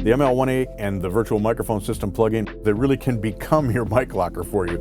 The ML-1A and the virtual microphone system plugin, they really can become your mic locker for you.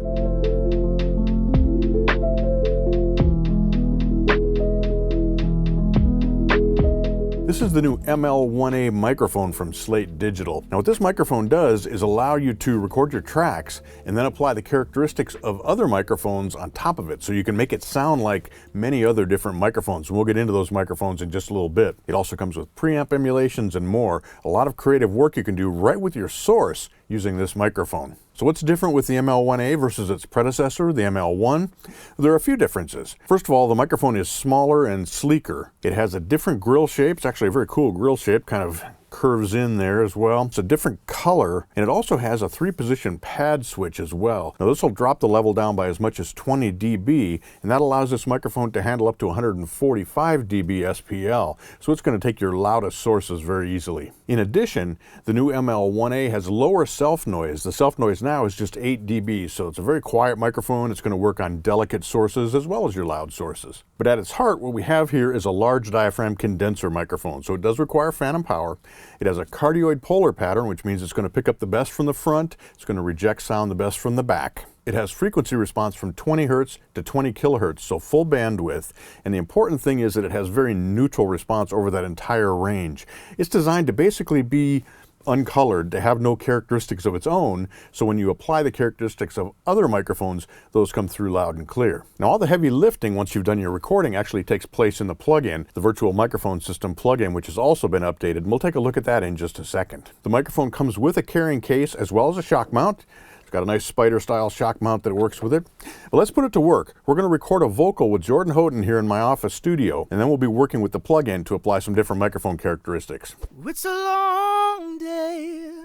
This is the new ML-1A microphone from Slate Digital. Now what this microphone does is allow you to record your tracks and then apply the characteristics of other microphones on top of it, so you can make it sound like many other different microphones. And we'll get into those microphones in just a little bit. It also comes with preamp emulations and more. A lot of creative work you can do right with your source using this microphone. So what's different with the ML-1A versus its predecessor, the ML-1? There are a few differences. First of all, the microphone is smaller and sleeker. It has a different grill shape. It's actually a very cool grill shape, kind of curves in there as well. It's a different color, and it also has a 3-position pad switch as well. Now this will drop the level down by as much as 20 dB, and that allows this microphone to handle up to 145 dB SPL, so it's going to take your loudest sources very easily. In addition, the new ML-1A has lower self-noise. The self-noise now is just 8 dB, so it's a very quiet microphone. It's going to work on delicate sources as well as your loud sources. But at its heart, what we have here is a large diaphragm condenser microphone, so it does require phantom power. It has a cardioid polar pattern, which means it's going to pick up the best from the front. It's going to reject sound the best from the back. It has frequency response from 20 Hertz to 20 kilohertz, so full bandwidth. And the important thing is that it has very neutral response over that entire range. It's designed to basically be uncolored, to have no characteristics of its own, so when you apply the characteristics of other microphones, those come through loud and clear. Now all the heavy lifting once you've done your recording actually takes place in the plugin, the virtual microphone system plugin, which has also been updated, and we'll take a look at that in just a second. The microphone comes with a carrying case as well as a shock mount. It's got a nice spider style shock mount that works with it. But let's put it to work. We're going to record a vocal with Jordan Houghton here in my office studio, and then we'll be working with the plugin to apply some different microphone characteristics. It's a long day,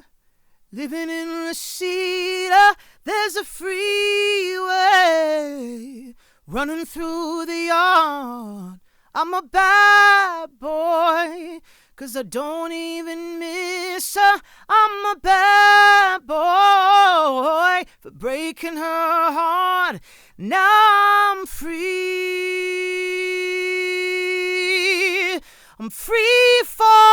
living in Reseda. There's a freeway running through the yard. I'm a bad boy, 'cause I don't even miss her. I'm a bad boy for breaking her heart. Now I'm free. I'm free falling.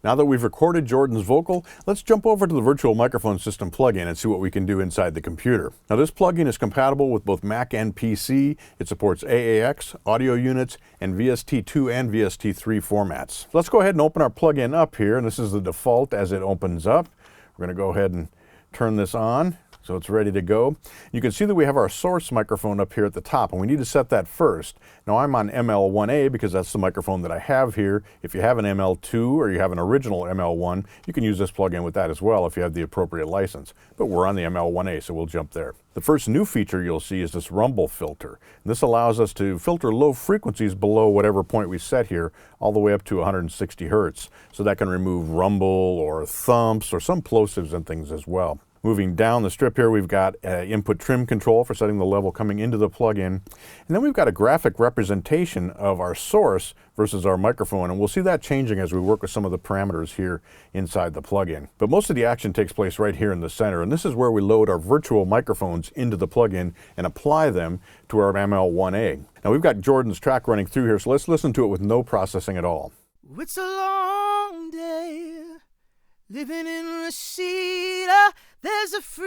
Now that we've recorded Jordan's vocal, let's jump over to the virtual microphone system plugin and see what we can do inside the computer. Now this plugin is compatible with both Mac and PC. It supports AAX, audio units, and VST2 and VST3 formats. Let's go ahead and open our plugin up here, and this is the default as it opens up. We're going to go ahead and turn this on. So it's ready to go. You can see that we have our source microphone up here at the top, and we need to set that first. Now I'm on ML-1A because that's the microphone that I have here. If you have an ML2 or you have an original ML1, you can use this plugin with that as well if you have the appropriate license. But we're on the ML-1A, so we'll jump there. The first new feature you'll see is this rumble filter. And this allows us to filter low frequencies below whatever point we set here, all the way up to 160 Hertz. So that can remove rumble or thumps or some plosives and things as well. Moving down the strip here, we've got input trim control for setting the level coming into the plugin. And then we've got a graphic representation of our source versus our microphone. And we'll see that changing as we work with some of the parameters here inside the plugin. But most of the action takes place right here in the center. And this is where we load our virtual microphones into the plugin and apply them to our ML-1A. Now we've got Jordan's track running through here, so let's listen to it with no processing at all. It's a long day, living in Reseda. There's a freeway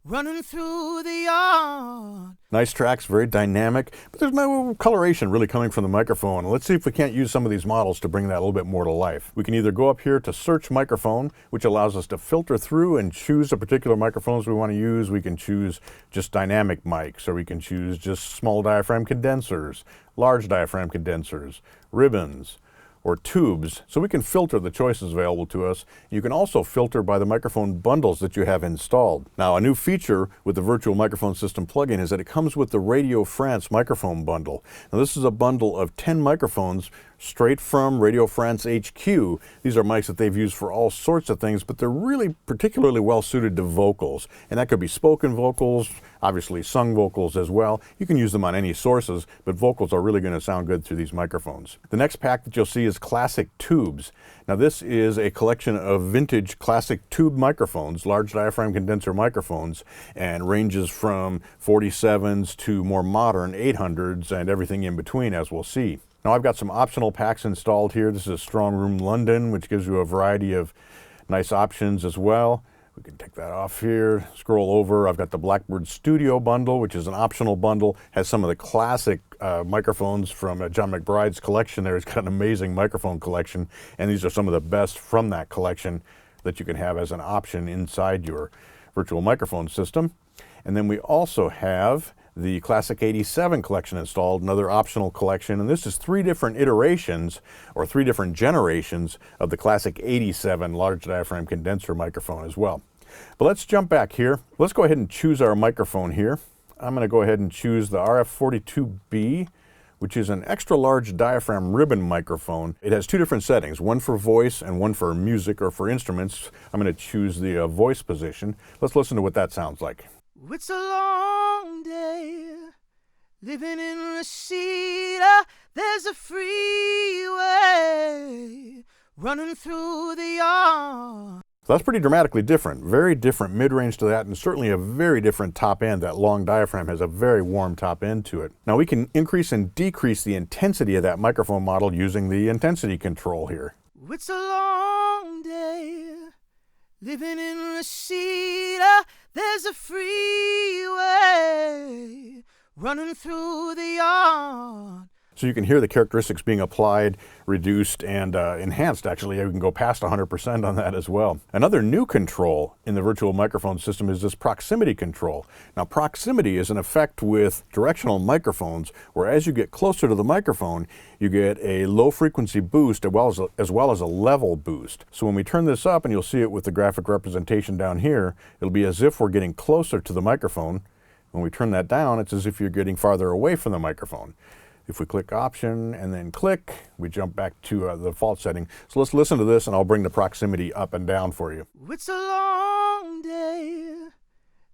running through the yard. Nice tracks, very dynamic, but there's no coloration really coming from the microphone. Let's see if we can't use some of these models to bring that a little bit more to life. We can either go up here to search microphone, which allows us to filter through and choose the particular microphones we want to use. We can choose just dynamic mics, or we can choose just small diaphragm condensers, large diaphragm condensers, ribbons, or tubes, so we can filter the choices available to us. You can also filter by the microphone bundles that you have installed. Now, a new feature with the virtual microphone system plugin is that it comes with the Radio France microphone bundle. Now, this is a bundle of 10 microphones straight from Radio France HQ. These are mics that they've used for all sorts of things, but they're really particularly well suited to vocals. And that could be spoken vocals, obviously sung vocals as well. You can use them on any sources, but vocals are really going to sound good through these microphones. The next pack that you'll see is Classic Tubes. Now this is a collection of vintage classic tube microphones, large diaphragm condenser microphones, and ranges from 47s to more modern 800s and everything in between, as we'll see. Now I've got some optional packs installed here. This is a Strong Room London, which gives you a variety of nice options as well. We can take that off here, scroll over. I've got the Blackbird Studio bundle, which is an optional bundle, has some of the classic microphones from John McBride's collection there. He's got an amazing microphone collection, and these are some of the best from that collection that you can have as an option inside your virtual microphone system. And then we also have the Classic 87 collection installed, another optional collection, and this is 3 different iterations or 3 different generations of the Classic 87 large diaphragm condenser microphone as well. But let's jump back here. Let's go ahead and choose our microphone here. I'm going to go ahead and choose the RF42B, which is an extra large diaphragm ribbon microphone. It has 2 different settings, one for voice and one for music or for instruments. I'm going to choose the voice position. Let's listen to what that sounds like. It's a long day, living in Reseda. There's a freeway running through the yard. So that's pretty dramatically different, very different mid-range to that, and certainly a very different top end. That long diaphragm has a very warm top end to it. Now we can increase and decrease the intensity of that microphone model using the intensity control here. It's a long day, living in Reseda. There's a freeway running through the yard. So you can hear the characteristics being applied, reduced, and enhanced. Actually, you can go past 100% on that as well. Another new control in the virtual microphone system is this proximity control. Now, proximity is an effect with directional microphones, where as you get closer to the microphone, you get a low frequency boost as well as a level boost. So when we turn this up, and you'll see it with the graphic representation down here, it'll be as if we're getting closer to the microphone. When we turn that down, it's as if you're getting farther away from the microphone. If we click Option and then click, we jump back to the default setting. So let's listen to this, and I'll bring the proximity up and down for you. It's a long day,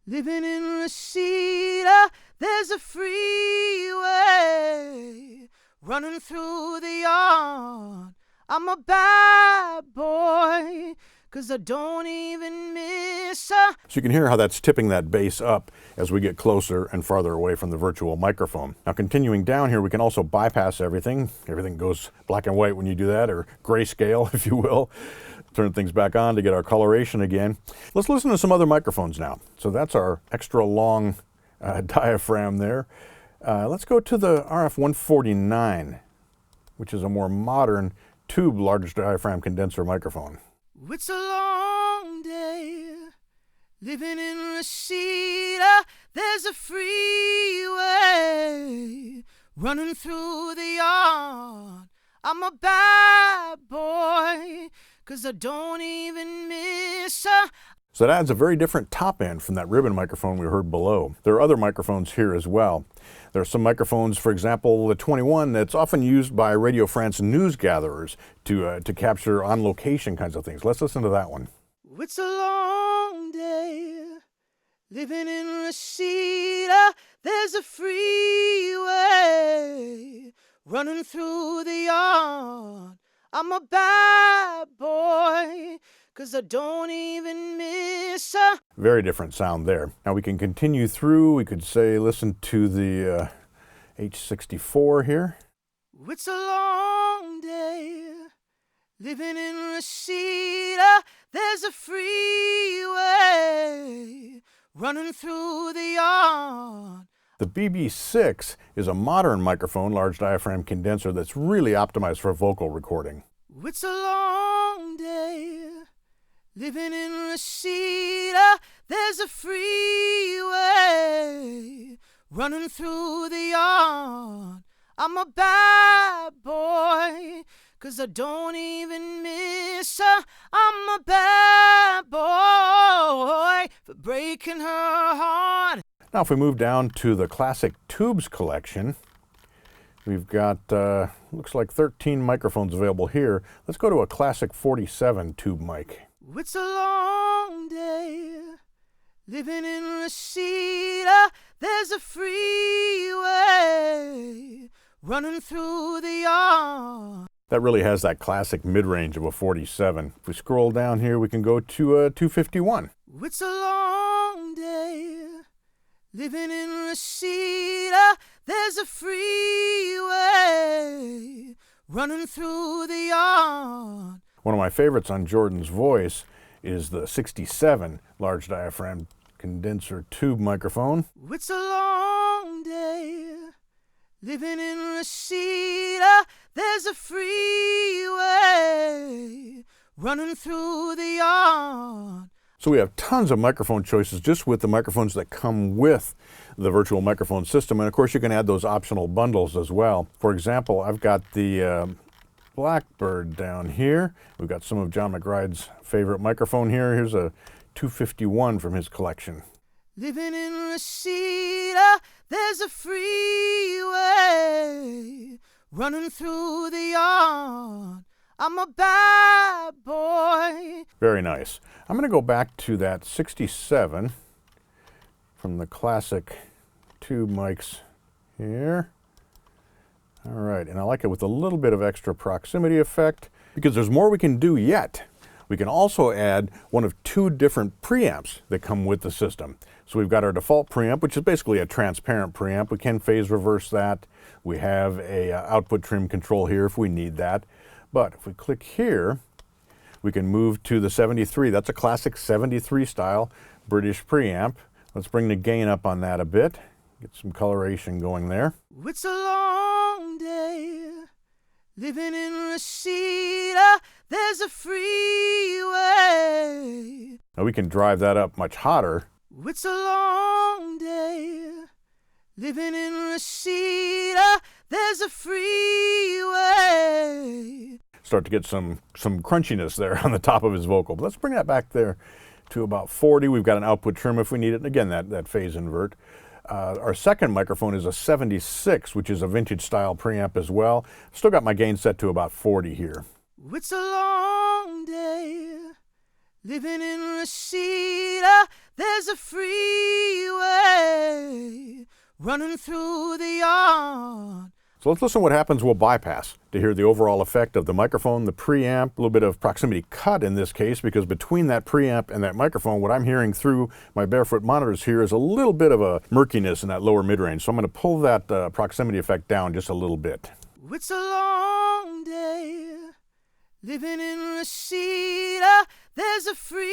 living in Reseda. There's a freeway running through the yard. I'm a bad boy, 'cause I don't even miss her. So you can hear how that's tipping that bass up as we get closer and farther away from the virtual microphone. Now continuing down here, we can also bypass everything. Everything goes black and white when you do that, or grayscale, if you will. Turn things back on to get our coloration again. Let's listen to some other microphones now. So that's our extra long diaphragm there. Let's go to the RF149, which is a more modern tube large diaphragm condenser microphone. It's a long day, living in Reseda. There's a freeway running through the yard. I'm a bad boy, 'cause I don't even miss her. So that adds a very different top end from that ribbon microphone we heard below. There are other microphones here as well. There are some microphones, for example, the 21, that's often used by Radio France news gatherers to capture on-location kinds of things. Let's listen to that one. It's a long day, living in Reseda. There's a freeway running through the yard. I'm a bad boy, 'cause I don't even miss her. Very different sound there. Now we can continue through. We could say, listen to the H64 here. It's a long day, living in Reseda. There's a freeway running through the yard. The BB6 is a modern microphone, large diaphragm condenser, that's really optimized for vocal recording. It's a long day, living in Reseda. There's a freeway running through the yard. I'm a bad boy, 'cause I don't even miss her. I'm a bad boy for breaking her heart. Now if we move down to the Classic Tubes collection, We've got, looks like 13 microphones available here. Let's go to a classic 47 tube mic. It's a long day, living in Reseda. There's a freeway running through the yard. That really has that classic mid-range of a 47. If we scroll down here, we can go to a 251. It's a long day, living in Reseda. There's a freeway running through the yard. One of my favorites on Jordan's voice is the 67 large diaphragm condenser tube microphone. It's a long day, living in Reseda. There's a freeway running through the yard. So we have tons of microphone choices just with the microphones that come with the virtual microphone system. And of course you can add those optional bundles as well. For example, I've got the Blackbird down here. We've got some of John McBride's favorite microphone here. Here's a 251 from his collection. Living in Reseda, there's a freeway running through the yard. I'm a bad boy. Very nice. I'm going to go back to that 67 from the classic tube mics here. All right, and I like it with a little bit of extra proximity effect because there's more we can do yet. We can also add one of two different preamps that come with the system. So we've got our default preamp, which is basically a transparent preamp. We can phase reverse that. We have a output trim control here if we need that. But if we click here, we can move to the 73. That's a classic 73 style British preamp. Let's bring the gain up on that a bit. Get some coloration going there. It's a long day, living in Reseda. There's a freeway. Now we can drive that up much hotter. It's a long day, living in Reseda. There's a freeway. Start to get some crunchiness there on the top of his vocal. But let's bring that back there to about 40. We've got an output trim if we need it. And again, that phase invert. Our second microphone is a 76, which is a vintage style preamp as well. Still got my gain set to about 40 here. It's a long day, living in Reseda. There's a freeway running through the yard. So let's listen to what happens. We'll bypass to hear the overall effect of the microphone, the preamp, a little bit of proximity cut in this case, because between that preamp and that microphone, what I'm hearing through my barefoot monitors here is a little bit of a murkiness in that lower mid-range. So I'm going to pull that proximity effect down just a little bit. It's a long day, living in Reseda. There's a freeway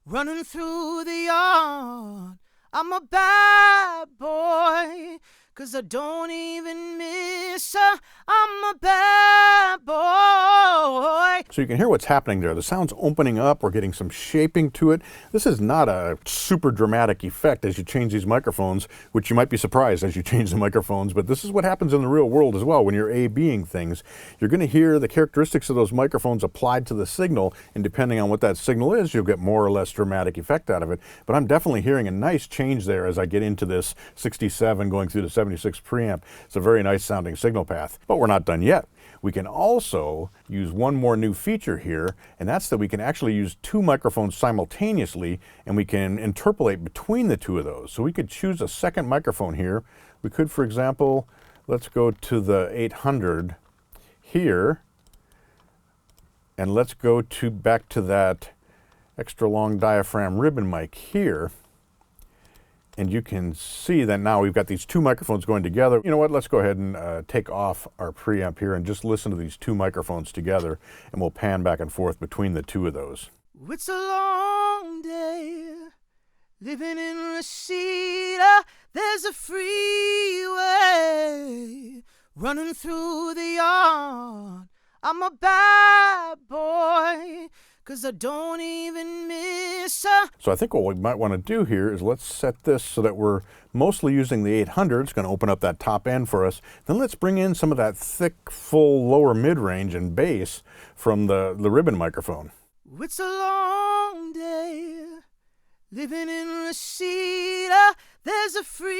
running through the yard. I'm a bad boy, 'cause I don't even miss her. I'm a bad boy. So you can hear what's happening there. The sound's opening up. We're getting some shaping to it. This is not a super dramatic effect as you change these microphones, which you might be surprised as you change the microphones, but this is what happens in the real world as well when you're A-Bing things. You're going to hear the characteristics of those microphones applied to the signal, and depending on what that signal is, you'll get more or less dramatic effect out of it. But I'm definitely hearing a nice change there as I get into this 67 going through the 76 preamp. It's a very nice sounding signal path, but we're not done yet. We can also use one more new feature here, and that's that we can actually use two microphones simultaneously, and we can interpolate between the two of those. So we could choose a second microphone here. We could, for example, let's go to the 800 here, and let's go back to that extra long diaphragm ribbon mic here. And you can see that now we've got these two microphones going together. You know what, let's go ahead and take off our preamp here and just listen to these two microphones together, and we'll pan back and forth between the two of those. It's a long day, living in Reseda. There's a freeway running through the yard. I'm a bad boy, 'cause I don't even miss her. So I think what we might want to do here is let's set this so that we're mostly using the 800. It's going to open up that top end for us. Then let's bring in some of that thick, full, lower mid-range and bass from the ribbon microphone. It's a long day, living in Reseda. There's a freeway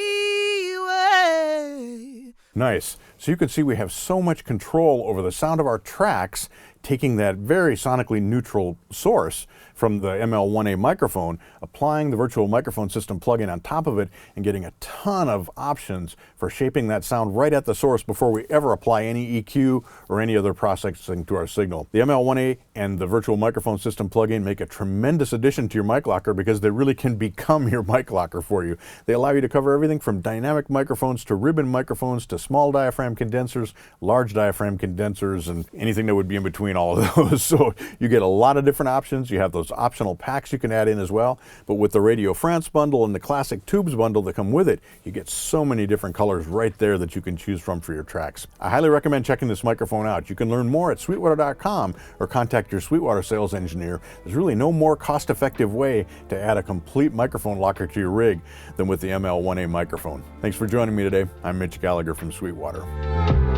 Nice. So you can see we have so much control over the sound of our tracks, taking that very sonically neutral source from the ML-1A microphone, applying the virtual microphone system plugin on top of it, and getting a ton of options for shaping that sound right at the source before we ever apply any EQ or any other processing to our signal. The ML-1A and the virtual microphone system plugin make a tremendous addition to your mic locker because they really can become your mic locker for you. They allow you to cover everything from dynamic microphones to ribbon microphones to small diaphragm condensers, large diaphragm condensers, and anything that would be in between all of those. So you get a lot of different options. You have those optional packs you can add in as well. But with the Radio France bundle and the classic tubes bundle that come with it, you get so many different colors right there that you can choose from for your tracks. I highly recommend checking this microphone out. You can learn more at sweetwater.com or contact your Sweetwater sales engineer. There's really no more cost-effective way to add a complete microphone locker to your rig than with the ML-1A microphone. Thanks for joining me today. I'm Mitch Gallagher from Sweetwater.